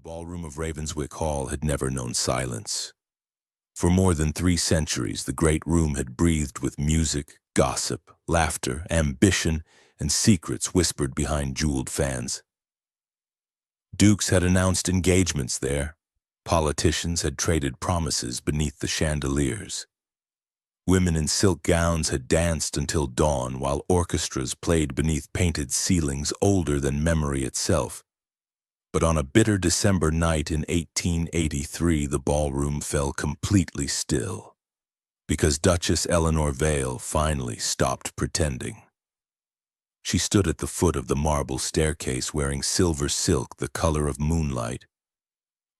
ballroom of Ravenswick Hall had never known silence. For more than 3 centuries, the great room had breathed with music, gossip, laughter, ambition, and secrets whispered behind jeweled fans. Dukes had announced engagements there. Politicians had traded promises beneath the chandeliers. Women in silk gowns had danced until dawn, while orchestras played beneath painted ceilings older than memory itself. But on a bitter December night in 1883, the ballroom fell completely still, because Duchess Eleanor Vale finally stopped pretending. She stood at the foot of the marble staircase wearing silver silk the color of moonlight.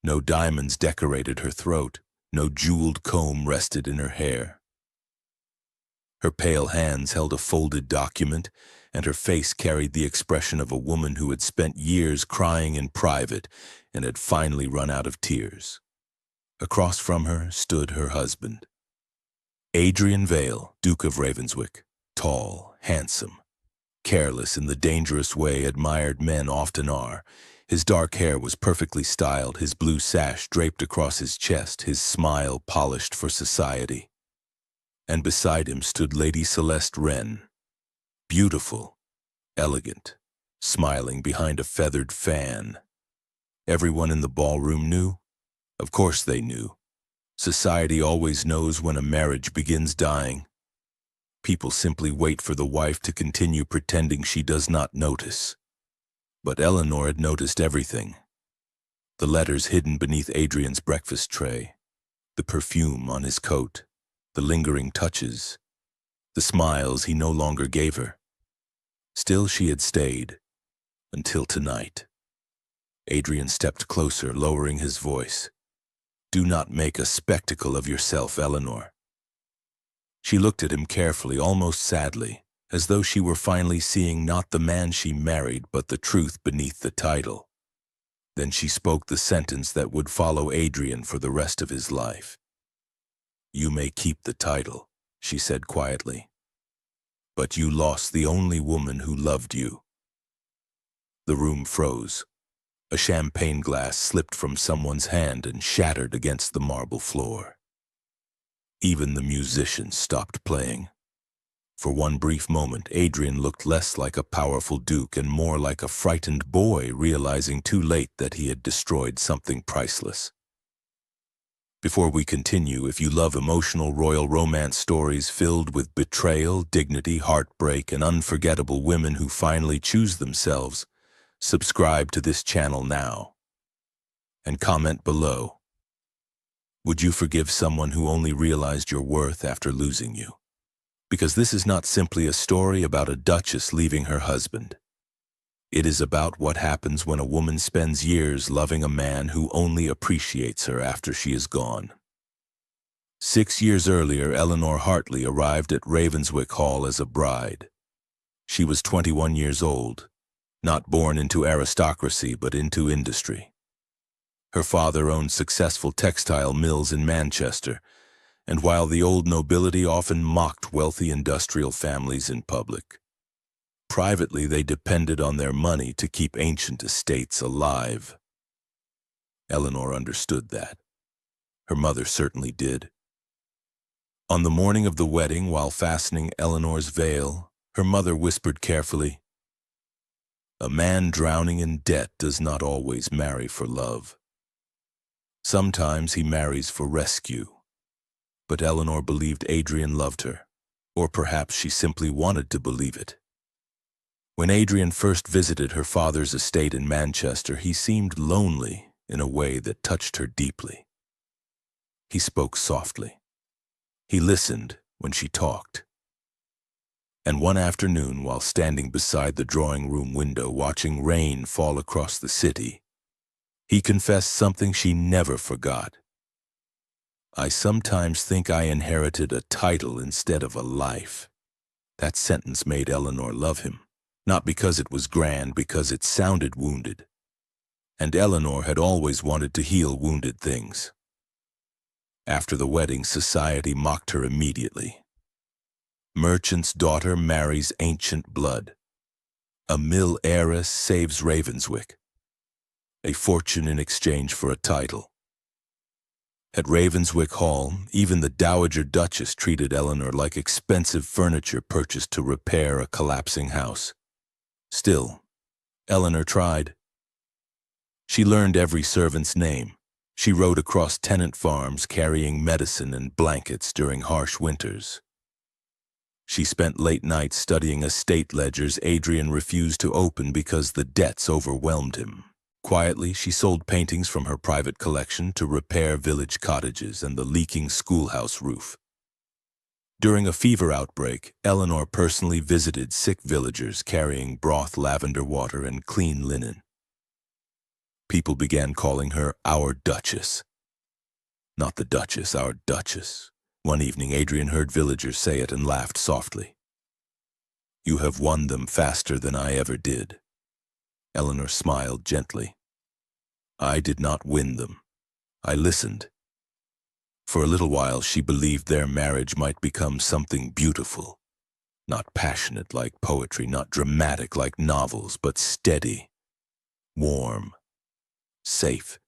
No diamonds decorated her throat, no jeweled comb rested in her hair. Her pale hands held a folded document, and her face carried the expression of a woman who had spent years crying in private and had finally run out of tears. Across from her stood her husband, Adrian Vale, Duke of Ravenswick, tall, handsome, careless in the dangerous way admired men often are. His dark hair was perfectly styled, his blue sash draped across his chest, his smile polished for society. And beside him stood Lady Celeste Wren, beautiful, elegant, smiling behind a feathered fan. Everyone in the ballroom knew. Of course they knew. Society always knows when a marriage begins dying. People simply wait for the wife to continue pretending she does not notice. But Eleanor had noticed everything. The letters hidden beneath Adrian's breakfast tray, the perfume on his coat, the lingering touches, the smiles he no longer gave her. Still she had stayed, until tonight. Adrian stepped closer, lowering his voice. "Do not make a spectacle of yourself, Eleanor." She looked at him carefully, almost sadly, as though she were finally seeing not the man she married, but the truth beneath the title. Then she spoke the sentence that would follow Adrian for the rest of his life. "You may keep the title," she said quietly, "but you lost the only woman who loved you." The room froze. A champagne glass slipped from someone's hand and shattered against the marble floor. Even the musicians stopped playing. For one brief moment, Adrian looked less like a powerful duke and more like a frightened boy realizing too late that he had destroyed something priceless. Before we continue, if you love emotional royal romance stories filled with betrayal, dignity, heartbreak, and unforgettable women who finally choose themselves, subscribe to this channel now. And comment below. Would you forgive someone who only realized your worth after losing you? Because this is not simply a story about a duchess leaving her husband. It is about what happens when a woman spends years loving a man who only appreciates her after she is gone. 6 years earlier, Eleanor Hartley arrived at Ravenswick Hall as a bride. She was 21 years old, not born into aristocracy but into industry. Her father owned successful textile mills in Manchester, and while the old nobility often mocked wealthy industrial families in public, privately they depended on their money to keep ancient estates alive. Eleanor understood that. Her mother certainly did. On the morning of the wedding, while fastening Eleanor's veil, her mother whispered carefully, "A man drowning in debt does not always marry for love. Sometimes he marries for rescue." But Eleanor believed Adrian loved her, or perhaps she simply wanted to believe it. When Adrian first visited her father's estate in Manchester, he seemed lonely in a way that touched her deeply. He spoke softly. He listened when she talked. And one afternoon, while standing beside the drawing room window watching rain fall across the city, he confessed something she never forgot. "I sometimes think I inherited a title instead of a life." That sentence made Eleanor love him. Not because it was grand, because it sounded wounded. And Eleanor had always wanted to heal wounded things. After the wedding, society mocked her immediately. Merchant's daughter marries ancient blood. A mill heiress saves Ravenswick. a fortune in exchange for a title. At Ravenswick Hall, even the Dowager Duchess treated Eleanor like expensive furniture purchased to repair a collapsing house. Still, Eleanor tried. She learned every servant's name. She rode across tenant farms carrying medicine and blankets during harsh winters. She spent late nights studying estate ledgers Adrian refused to open because the debts overwhelmed him. Quietly, she sold paintings from her private collection to repair village cottages and the leaking schoolhouse roof. During a fever outbreak, Eleanor personally visited sick villagers carrying broth, lavender water, and clean linen. People began calling her our Duchess. Not the Duchess, our Duchess. One evening, Adrian heard villagers say it and laughed softly. "You have won them faster than I ever did." Eleanor smiled gently. "I did not win them. I listened." For a little while, she believed their marriage might become something beautiful. Not passionate like poetry, not dramatic like novels, but steady, warm, safe.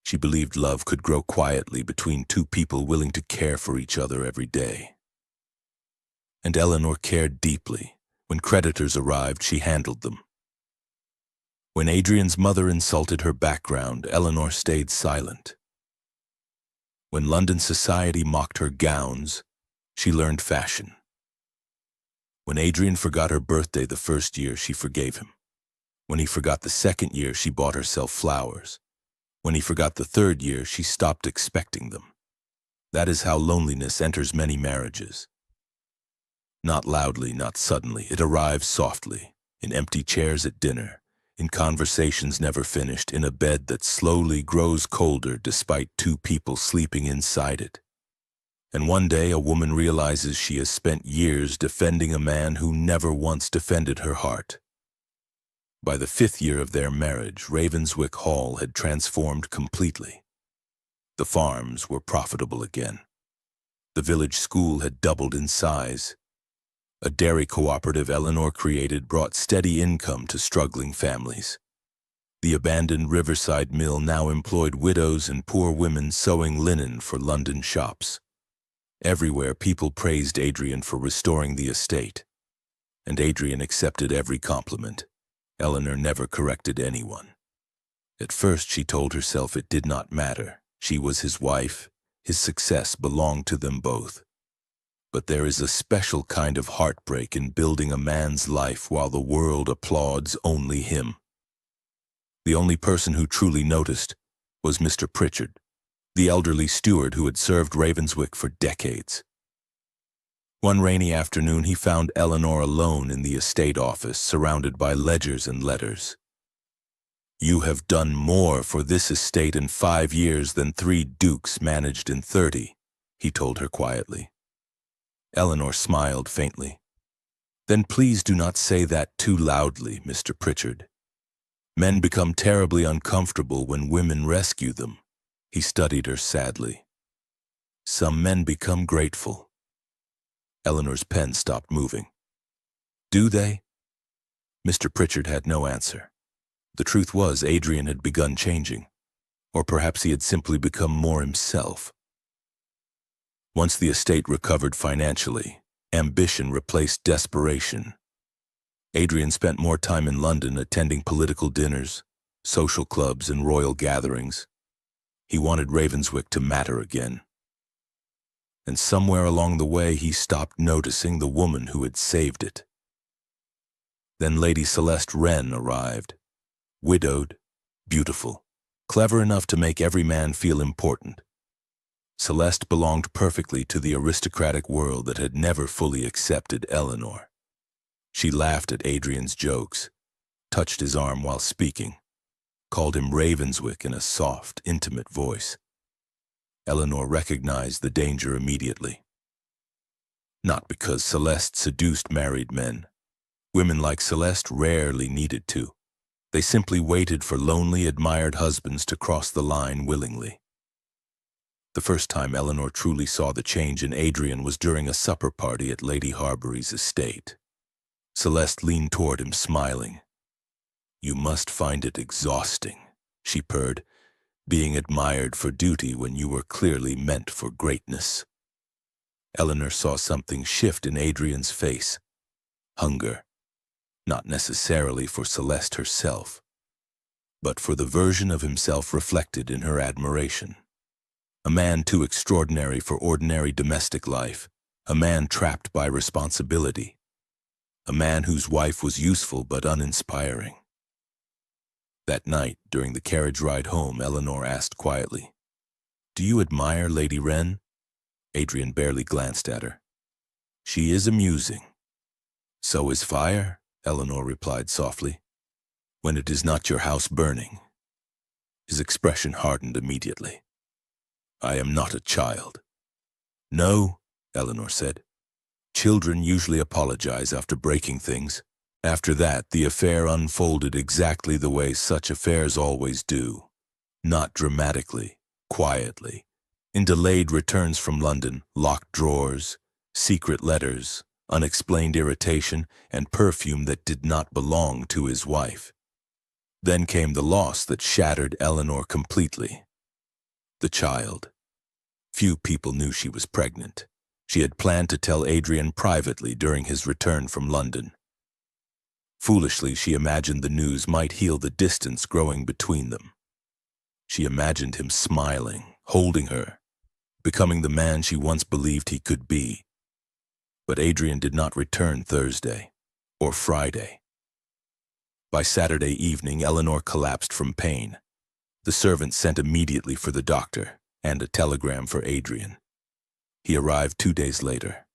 She believed love could grow quietly between two people willing to care for each other every day. And Eleanor cared deeply. When creditors arrived, she handled them. When Adrian's mother insulted her background, Eleanor stayed silent. When London society mocked her gowns, she learned fashion. When Adrian forgot her birthday the first year, she forgave him. When he forgot the second year, she bought herself flowers. When he forgot the third year, she stopped expecting them. That is how loneliness enters many marriages. Not loudly, not suddenly. It arrives softly, in empty chairs at dinner, in conversations never finished, in a bed that slowly grows colder despite two people sleeping inside it. And one day a woman realizes she has spent years defending a man who never once defended her heart. By the 5th year of their marriage, Ravenswick Hall had transformed completely. The farms were profitable again. The village school had doubled in size. A dairy cooperative Eleanor created brought steady income to struggling families. The abandoned Riverside Mill now employed widows and poor women sewing linen for London shops. Everywhere, people praised Adrian for restoring the estate. And Adrian accepted every compliment. Eleanor never corrected anyone. At first, she told herself it did not matter. She was his wife. His success belonged to them both. But there is a special kind of heartbreak in building a man's life while the world applauds only him. The only person who truly noticed was Mr. Pritchard, the elderly steward who had served Ravenswick for decades. One rainy afternoon, he found Eleanor alone in the estate office, surrounded by ledgers and letters. "You have done more for this estate in 5 years than 3 dukes managed in 30, he told her quietly. Eleanor smiled faintly. "Then please do not say that too loudly, Mr. Pritchard. Men become terribly uncomfortable when women rescue them." He studied her sadly. "Some men become grateful." Eleanor's pen stopped moving. "Do they?" Mr. Pritchard had no answer. The truth was, Adrian had begun changing. Or perhaps he had simply become more himself. Once the estate recovered financially, ambition replaced desperation. Adrian spent more time in London attending political dinners, social clubs, and royal gatherings. He wanted Ravenswick to matter again. And somewhere along the way, he stopped noticing the woman who had saved it. Then Lady Celeste Wren arrived. Widowed, beautiful, clever enough to make every man feel important. Celeste belonged perfectly to the aristocratic world that had never fully accepted Eleanor. She laughed at Adrian's jokes, touched his arm while speaking, called him Ravenswick in a soft, intimate voice. Eleanor recognized the danger immediately. Not because Celeste seduced married men. Women like Celeste rarely needed to. They simply waited for lonely, admired husbands to cross the line willingly. The first time Eleanor truly saw the change in Adrian was during a supper party at Lady Harbury's estate. Celeste leaned toward him, smiling. "You must find it exhausting," she purred, being admired for duty when you were clearly meant for greatness. Eleanor saw something shift in Adrian's face. Hunger, not necessarily for Celeste herself, but for the version of himself reflected in her admiration. A man too extraordinary for ordinary domestic life, a man trapped by responsibility, a man whose wife was useful but uninspiring. That night, during the carriage ride home, Eleanor asked quietly, "Do you admire Lady Wren?" Adrian barely glanced at her. "She is amusing." "So is fire," Eleanor replied softly, "when it is not your house burning." His expression hardened immediately. "I am not a child." "No," Eleanor said. "Children usually apologize after breaking things. After that, the affair unfolded exactly the way such affairs always do. Not dramatically, quietly, in delayed returns from London, locked drawers, secret letters, unexplained irritation, and perfume that did not belong to his wife. Then came the loss that shattered Eleanor completely. The child. Few people knew she was pregnant. She had planned to tell Adrian privately during his return from London. Foolishly, she imagined the news might heal the distance growing between them. She imagined him smiling, holding her, becoming the man she once believed he could be. But Adrian did not return Thursday or Friday. By Saturday evening, Eleanor collapsed from pain. The servant sent immediately for the doctor and a telegram for Adrian. He arrived 2 days later.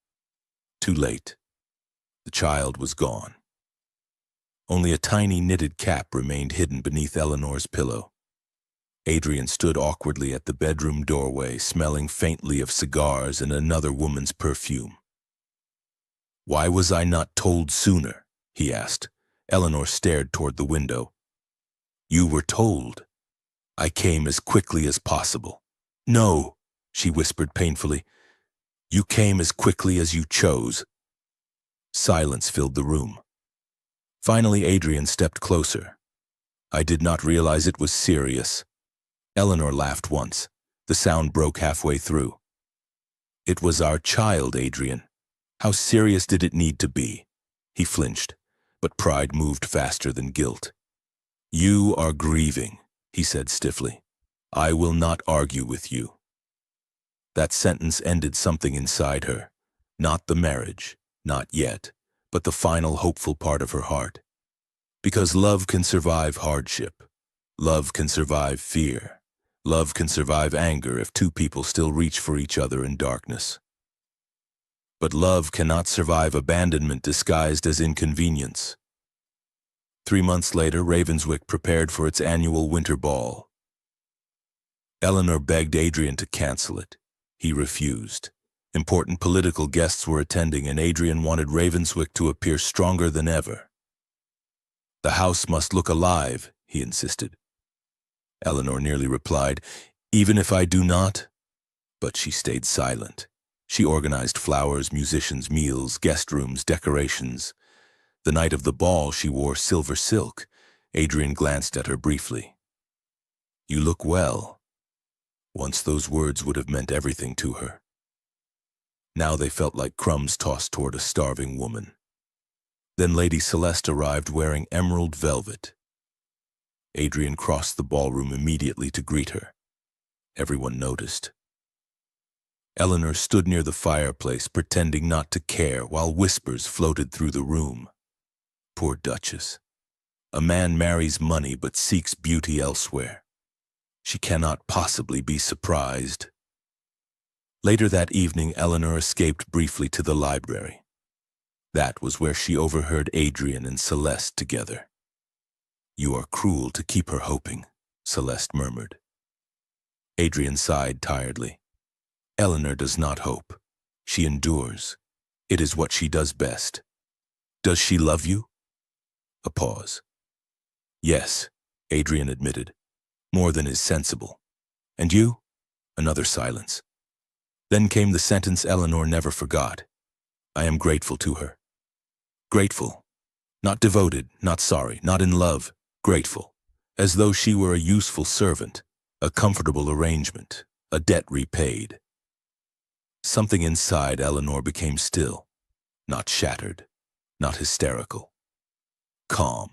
Too late. The child was gone. Only a tiny knitted cap remained hidden beneath Eleanor's pillow. Adrian stood awkwardly at the bedroom doorway, smelling faintly of cigars and another woman's perfume. "Why was I not told sooner?" he asked. Eleanor stared toward the window. "You were told. I came as quickly as possible." "No," she whispered painfully. "You came as quickly as you chose." Silence filled the room. Finally, Adrian stepped closer. "I did not realize it was serious." Eleanor laughed once. The sound broke halfway through. "It was our child, Adrian. How serious did it need to be?" He flinched, but pride moved faster than guilt. "You are grieving," he said stiffly. "I will not argue with you." That sentence ended something inside her. Not the marriage, not yet, but the final hopeful part of her heart. Because love can survive hardship. Love can survive fear. Love can survive anger if two people still reach for each other in darkness. But love cannot survive abandonment disguised as inconvenience. 3 months later, Ravenswick prepared for its annual winter ball. Eleanor begged Adrian to cancel it. He refused. Important political guests were attending, and Adrian wanted Ravenswick to appear stronger than ever. "The house must look alive," he insisted. Eleanor nearly replied, "Even if I do not?" But she stayed silent. She organized flowers, musicians, meals, guest rooms, decorations. The night of the ball, she wore silver silk. Adrian glanced at her briefly. "You look well." Once those words would have meant everything to her. Now they felt like crumbs tossed toward a starving woman. Then Lady Celeste arrived wearing emerald velvet. Adrian crossed the ballroom immediately to greet her. Everyone noticed. Eleanor stood near the fireplace, pretending not to care, while whispers floated through the room. Poor Duchess. A man marries money but seeks beauty elsewhere. She cannot possibly be surprised. Later that evening, Eleanor escaped briefly to the library. That was where she overheard Adrian and Celeste together. "You are cruel to keep her hoping," Celeste murmured. Adrian sighed tiredly. "Eleanor does not hope. She endures. It is what she does best." "Does she love you?" A pause. "Yes," Adrian admitted. "More than is sensible." "And you?" Another silence. Then came the sentence Eleanor never forgot. "I am grateful to her." Grateful. Not devoted, not sorry, not in love. Grateful. as though she were a useful servant, a comfortable arrangement, a debt repaid. Something inside Eleanor became still, not shattered, not hysterical. Calm.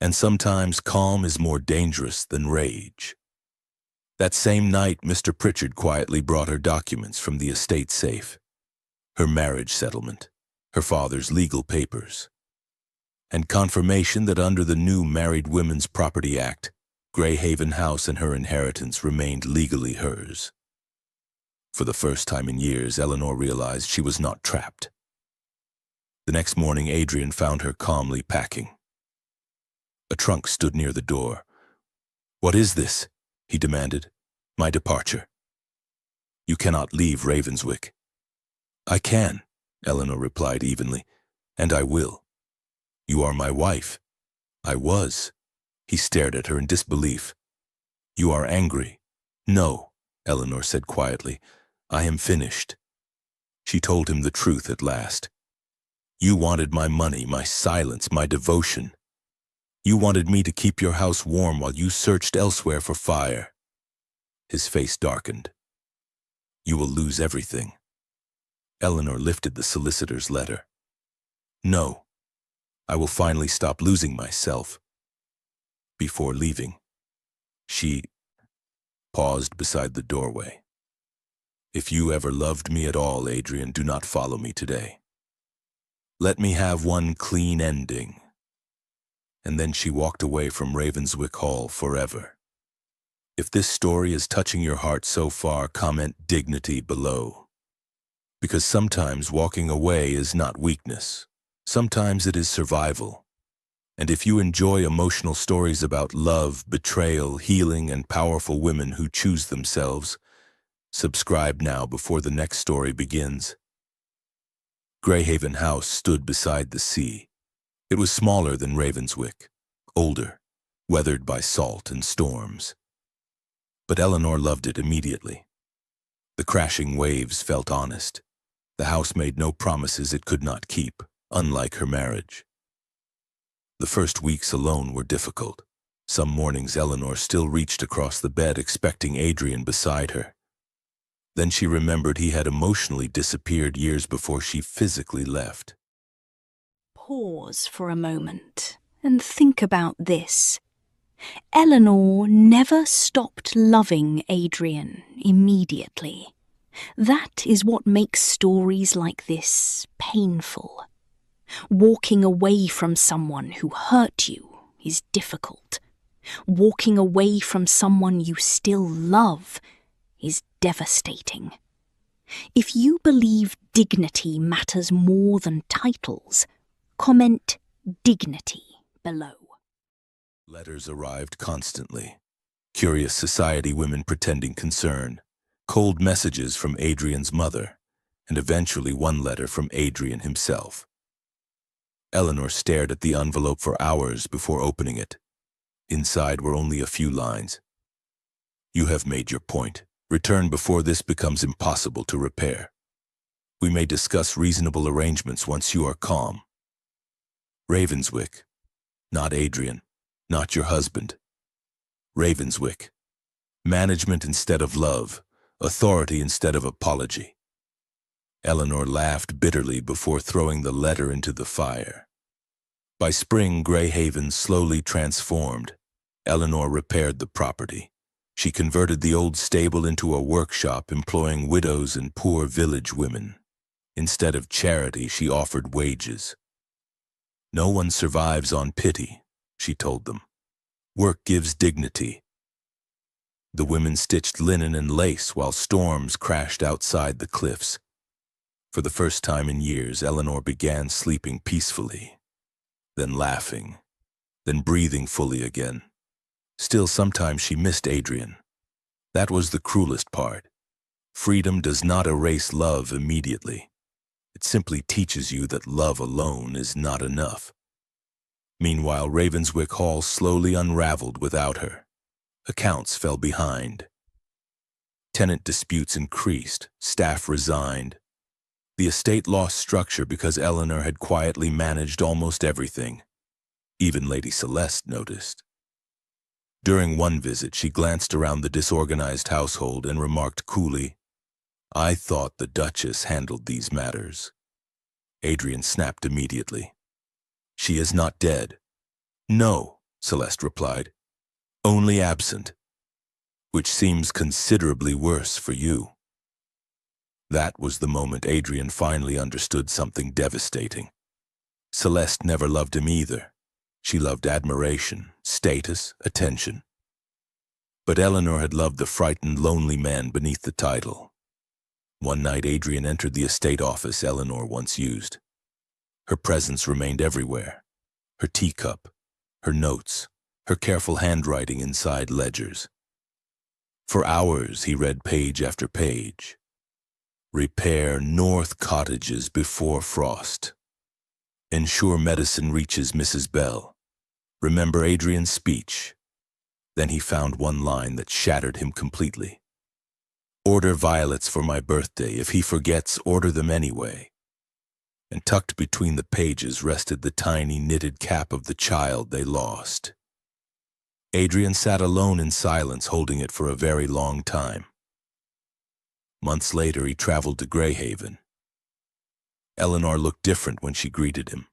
And sometimes calm is more dangerous than rage. That same night, Mr. Pritchard quietly brought her documents from the estate safe. Her marriage settlement, her father's legal papers, and confirmation that under the new Married Women's Property Act, Greyhaven House and her inheritance remained legally hers. For the first time in years, Eleanor realized she was not trapped. The next morning, Adrian found her calmly packing. A trunk stood near the door. "What is this?" he demanded. "My departure." "You cannot leave Ravenswick." "I can," Eleanor replied evenly, "and I will. You are my wife." "I was." He stared at her in disbelief. "You are angry." "No," Eleanor said quietly. "I am finished." She told him the truth at last. "You wanted my money, my silence, my devotion. You wanted me to keep your house warm while you searched elsewhere for fire." His face darkened. "You will lose everything." Eleanor lifted the solicitor's letter. "No, I will finally stop losing myself." Before leaving, she paused beside the doorway. "If you ever loved me at all, Adrian, do not follow me today. Let me have one clean ending." And then she walked away from Ravenswick Hall forever. If this story is touching your heart so far, comment dignity below. Because sometimes walking away is not weakness. Sometimes it is survival. And if you enjoy emotional stories about love, betrayal, healing, and powerful women who choose themselves, subscribe now before the next story begins. Greyhaven House stood beside the sea. It was smaller than Ravenswick, older, weathered by salt and storms. But Eleanor loved it immediately. The crashing waves felt honest. The house made no promises it could not keep, unlike her marriage. The first weeks alone were difficult. Some mornings Eleanor still reached across the bed expecting Adrian beside her. Then she remembered he had emotionally disappeared years before she physically left. Pause for a moment and think about this. Eleanor never stopped loving Adrian immediately. That is what makes stories like this painful. Walking away from someone who hurt you is difficult. Walking away from someone you still love is devastating. If you believe dignity matters more than titles, comment dignity below. Letters arrived constantly. Curious society women pretending concern. Cold messages from Adrian's mother, and eventually one letter from Adrian himself. Eleanor stared at the envelope for hours before opening it. Inside were only a few lines. "You have made your point. Return before this becomes impossible to repair. We may discuss reasonable arrangements once you are calm. Ravenswick, not Adrian, not your husband. Ravenswick. Management instead of love, authority instead of apology." Eleanor laughed bitterly before throwing the letter into the fire. By spring, Greyhaven slowly transformed. Eleanor repaired the property. She converted the old stable into a workshop employing widows and poor village women. Instead of charity, she offered wages. "No one survives on pity," she told them. "Work gives dignity." The women stitched linen and lace while storms crashed outside the cliffs. For the first time in years, Eleanor began sleeping peacefully, then laughing, then breathing fully again. Still, sometimes she missed Adrian. That was the cruelest part. Freedom does not erase love immediately. It simply teaches you that love alone is not enough. Meanwhile, Ravenswick Hall slowly unraveled without her. Accounts fell behind. Tenant disputes increased, staff resigned. The estate lost structure because Eleanor had quietly managed almost everything. Even Lady Celeste noticed. During one visit, she glanced around the disorganized household and remarked coolly, "I thought the Duchess handled these matters." Adrian snapped immediately. "She is not dead." "No," Celeste replied, "only absent, which seems considerably worse for you." That was the moment Adrian finally understood something devastating. Celeste never loved him either. She loved admiration, status, attention. But Eleanor had loved the frightened, lonely man beneath the title. One night, Adrian entered the estate office Eleanor once used. Her presence remained everywhere. Her teacup, her notes, her careful handwriting inside ledgers. For hours, he read page after page. Repair North Cottages before frost. Ensure medicine reaches Mrs. Bell. Remember Adrian's speech. Then he found one line that shattered him completely. Order violets for my birthday. If he forgets, order them anyway. And tucked between the pages rested the tiny knitted cap of the child they lost. Adrian sat alone in silence, holding it for a very long time. Months later, he traveled to Greyhaven. Eleanor looked different when she greeted him.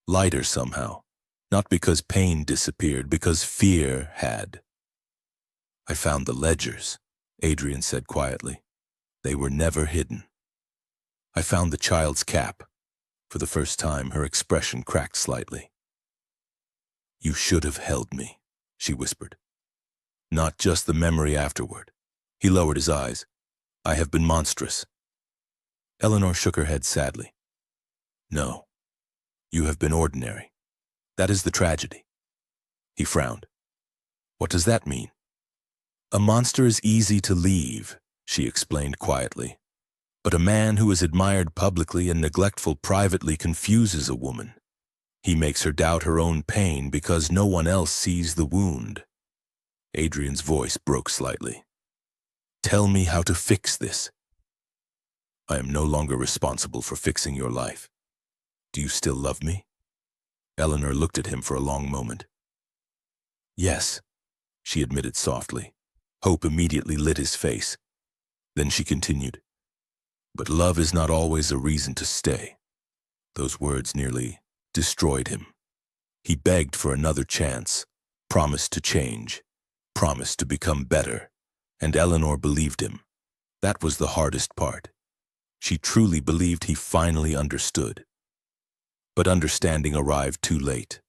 Lighter somehow, not because pain disappeared, because fear had. "I found the ledgers," Adrian said quietly. "They were never hidden. I found the child's cap." For the first time, her expression cracked slightly. "You should have held me," she whispered. "Not just the memory afterward." He lowered his eyes. "I have been monstrous." Eleanor shook her head sadly. "No, you have been ordinary. That is the tragedy." He frowned. "What does that mean?" "A monster is easy to leave," she explained quietly. "But a man who is admired publicly and neglectful privately confuses a woman. He makes her doubt her own pain because no one else sees the wound." Adrian's voice broke slightly. "Tell me how to fix this." "I am no longer responsible for fixing your life. Do you still love me?" Eleanor looked at him for a long moment. "Yes," she admitted softly. Hope immediately lit his face. Then she continued, "But love is not always a reason to stay." Those words nearly destroyed him. He begged for another chance, promised to change, promised to become better, and Eleanor believed him. That was the hardest part. She truly believed he finally understood. But understanding arrived too late.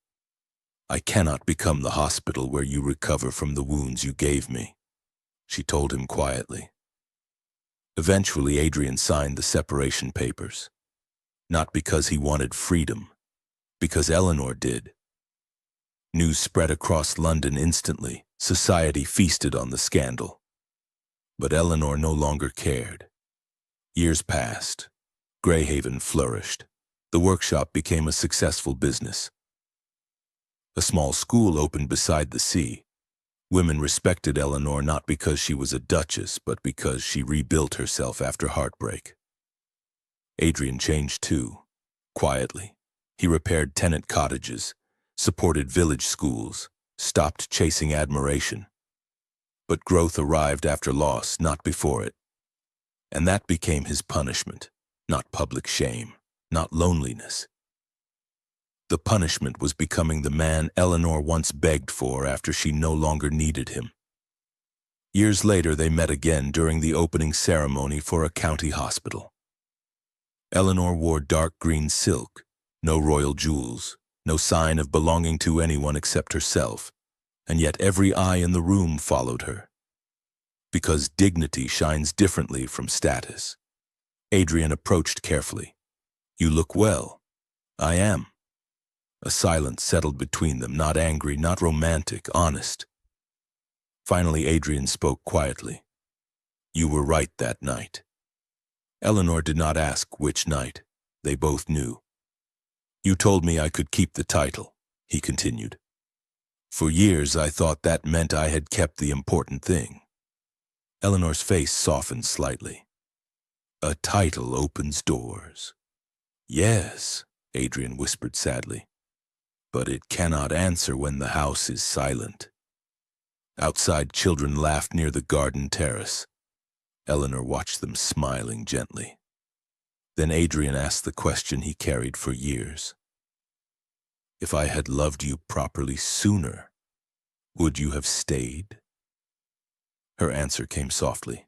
"I cannot become the hospital where you recover from the wounds you gave me," she told him quietly. Eventually, Adrian signed the separation papers. Not because he wanted freedom, because Eleanor did. News spread across London instantly. Society feasted on the scandal. But Eleanor no longer cared. Years passed. Greyhaven flourished. The workshop became a successful business. A small school opened beside the sea. Women respected Eleanor not because she was a duchess, but because she rebuilt herself after heartbreak. Adrian changed too, quietly. He repaired tenant cottages, supported village schools, stopped chasing admiration. But growth arrived after loss, not before it. And that became his punishment, not public shame, not loneliness. The punishment was becoming the man Eleanor once begged for after she no longer needed him. Years later, they met again during the opening ceremony for a county hospital. Eleanor wore dark green silk, no royal jewels, no sign of belonging to anyone except herself, and yet every eye in the room followed her. Because dignity shines differently from status. Adrian approached carefully. "You look well." "I am." A silence settled between them, not angry, not romantic, honest. Finally, Adrian spoke quietly. "You were right that night." Eleanor did not ask which night. They both knew. "You told me I could keep the title," he continued. "For years I thought that meant I had kept the important thing." Eleanor's face softened slightly. "A title opens doors." "Yes," Adrian whispered sadly. "But it cannot answer when the house is silent." Outside, children laughed near the garden terrace. Eleanor watched them, smiling gently. Then Adrian asked the question he carried for years. If I had loved you properly sooner, would you have stayed? Her answer came softly.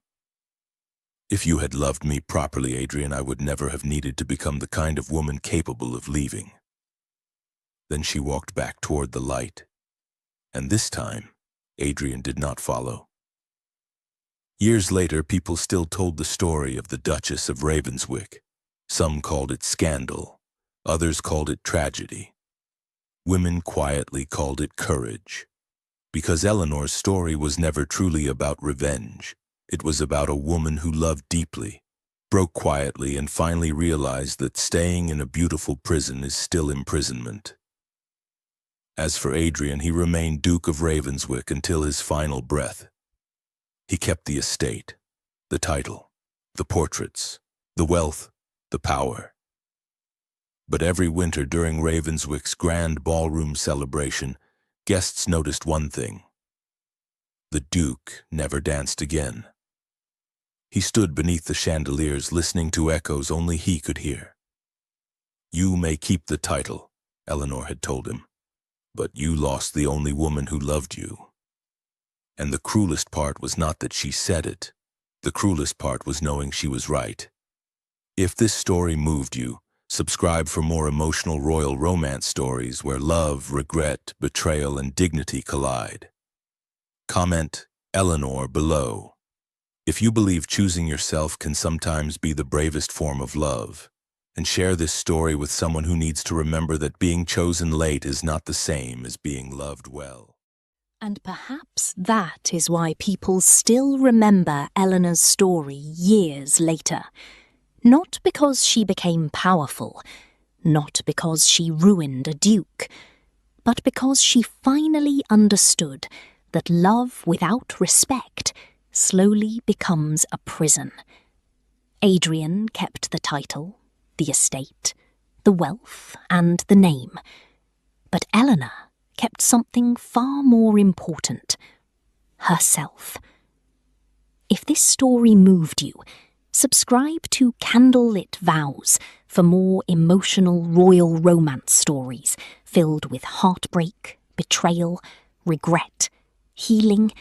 If you had loved me properly, Adrian, I would never have needed to become the kind of woman capable of leaving. Then she walked back toward the light, and this time, Adrian did not follow. Years later, people still told the story of the Duchess of Ravenswick. Some called it scandal, others called it tragedy. Women quietly called it courage, because Eleanor's story was never truly about revenge. It was about a woman who loved deeply, broke quietly, and finally realized that staying in a beautiful prison is still imprisonment. As for Adrian, he remained Duke of Ravenswick until his final breath. He kept the estate, the title, the portraits, the wealth, the power. But every winter during Ravenswick's grand ballroom celebration, guests noticed one thing. The Duke never danced again. He stood beneath the chandeliers, listening to echoes only he could hear. You may keep the title, Eleanor had told him, but you lost the only woman who loved you. And the cruelest part was not that she said it. The cruelest part was knowing she was right. If this story moved you, subscribe for more emotional royal romance stories where love, regret, betrayal, and dignity collide. Comment Eleanor below. If you believe choosing yourself can sometimes be the bravest form of love, and share this story with someone who needs to remember that being chosen late is not the same as being loved well. And perhaps that is why people still remember Eleanor's story years later. Not because she became powerful, not because she ruined a duke, but because she finally understood that love without respect slowly becomes a prison. Adrian kept the title, the estate, the wealth, and the name. But Eleanor kept something far more important: herself. If this story moved you, subscribe to Candlelit Vows for more emotional royal romance stories filled with heartbreak, betrayal, regret, healing,